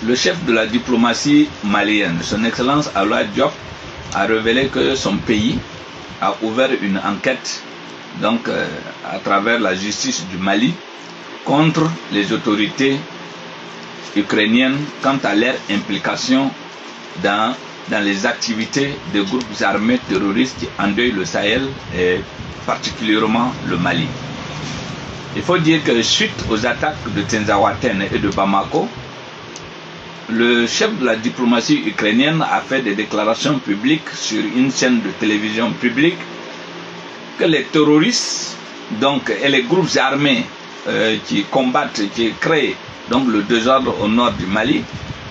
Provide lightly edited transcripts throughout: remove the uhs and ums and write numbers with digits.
le chef de la diplomatie malienne, son Excellence Abdoulaye Diop, a révélé que son pays a ouvert une enquête donc, à travers la justice du Mali contre les autorités ukrainiennes quant à leur implication dans les activités des groupes armés terroristes qui endeuillent le Sahel et particulièrement le Mali. Il faut dire que suite aux attaques de Tinzaouaten et de Bamako, le chef de la diplomatie ukrainienne a fait des déclarations publiques sur une chaîne de télévision publique que les terroristes donc, et les groupes armés qui combattent, qui créent donc, le désordre au nord du Mali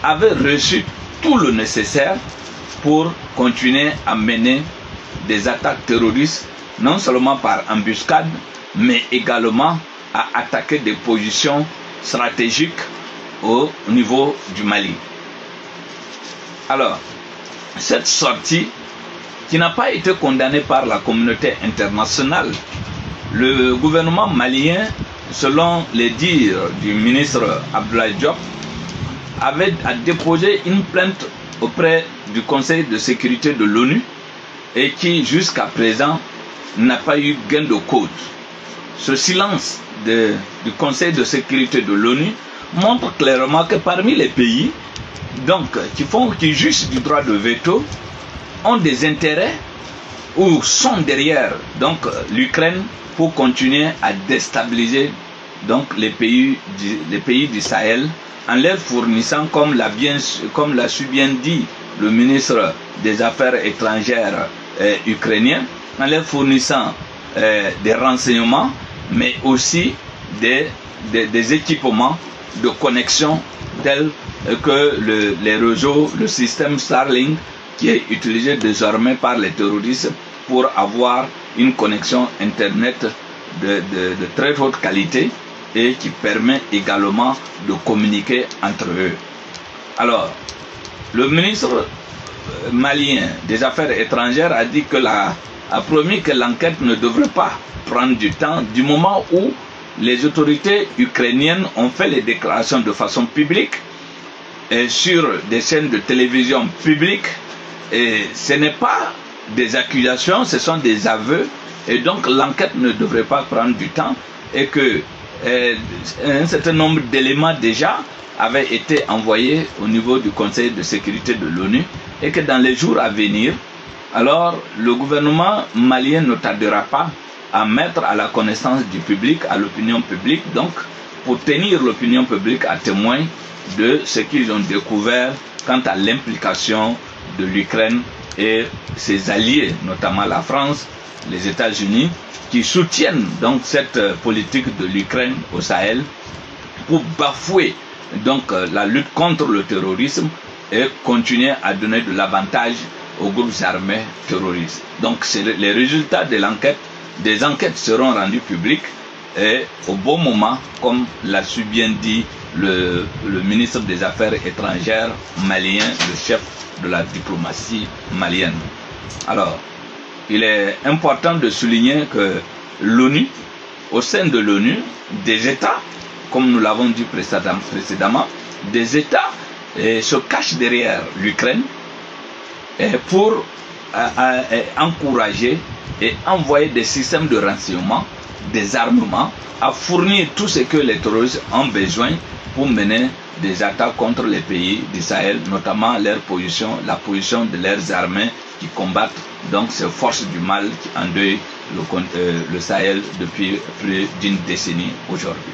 avaient reçu tout le nécessaire pour continuer à mener des attaques terroristes, non seulement par embuscade, mais également à attaquer des positions stratégiques au niveau du Mali. Alors, cette sortie, qui n'a pas été condamnée par la communauté internationale, le gouvernement malien, selon les dires du ministre Abdoulaye Diop, avait déposé une plainte auprès du Conseil de sécurité de l'ONU et qui, jusqu'à présent, n'a pas eu gain de cause. Ce silence du Conseil de sécurité de l'ONU montre clairement que parmi les pays donc, qui jugent du droit de veto ont des intérêts ou sont derrière l'Ukraine pour continuer à déstabiliser donc, les pays du Sahel en leur fournissant, comme l'a su bien dit le ministre des Affaires étrangères ukrainien, en leur fournissant des renseignements, mais aussi des équipements de connexion tels que les réseaux, le système Starlink qui est utilisé désormais par les terroristes pour avoir une connexion Internet de très haute qualité et qui permet également de communiquer entre eux. Alors, le ministre malien des Affaires étrangères a dit que a promis que l'enquête ne devrait pas prendre du temps du moment où les autorités ukrainiennes ont fait les déclarations de façon publique et sur des chaînes de télévision publiques. Et ce n'est pas des accusations, ce sont des aveux. Et donc l'enquête ne devrait pas prendre du temps et que un certain nombre d'éléments déjà avaient été envoyés au niveau du Conseil de sécurité de l'ONU et que dans les jours à venir, alors le gouvernement malien ne tardera pas à mettre à la connaissance du public, à l'opinion publique, donc pour tenir l'opinion publique à témoin de ce qu'ils ont découvert quant à l'implication de l'Ukraine et ses alliés, notamment la France, les États-Unis, qui soutiennent donc cette politique de l'Ukraine au Sahel pour bafouer donc la lutte contre le terrorisme et continuer à donner de l'avantage aux groupes armés terroristes. Donc les résultats de l'enquête, des enquêtes seront rendus publics et au bon moment, comme l'a su bien dit le ministre des Affaires étrangères malien, le chef de la diplomatie malienne. Alors, il est important de souligner que l'ONU, au sein de l'ONU, des États, comme nous l'avons dit précédemment, des États se cachent derrière l'Ukraine pour encourager et envoyer des systèmes de renseignement, des armements, à fournir tout ce que les terroristes ont besoin pour mener des attaques contre les pays du Sahel, notamment la position de leurs armées qui combattent donc ces forces du mal qui endeuillent le Sahel depuis plus d'une décennie aujourd'hui.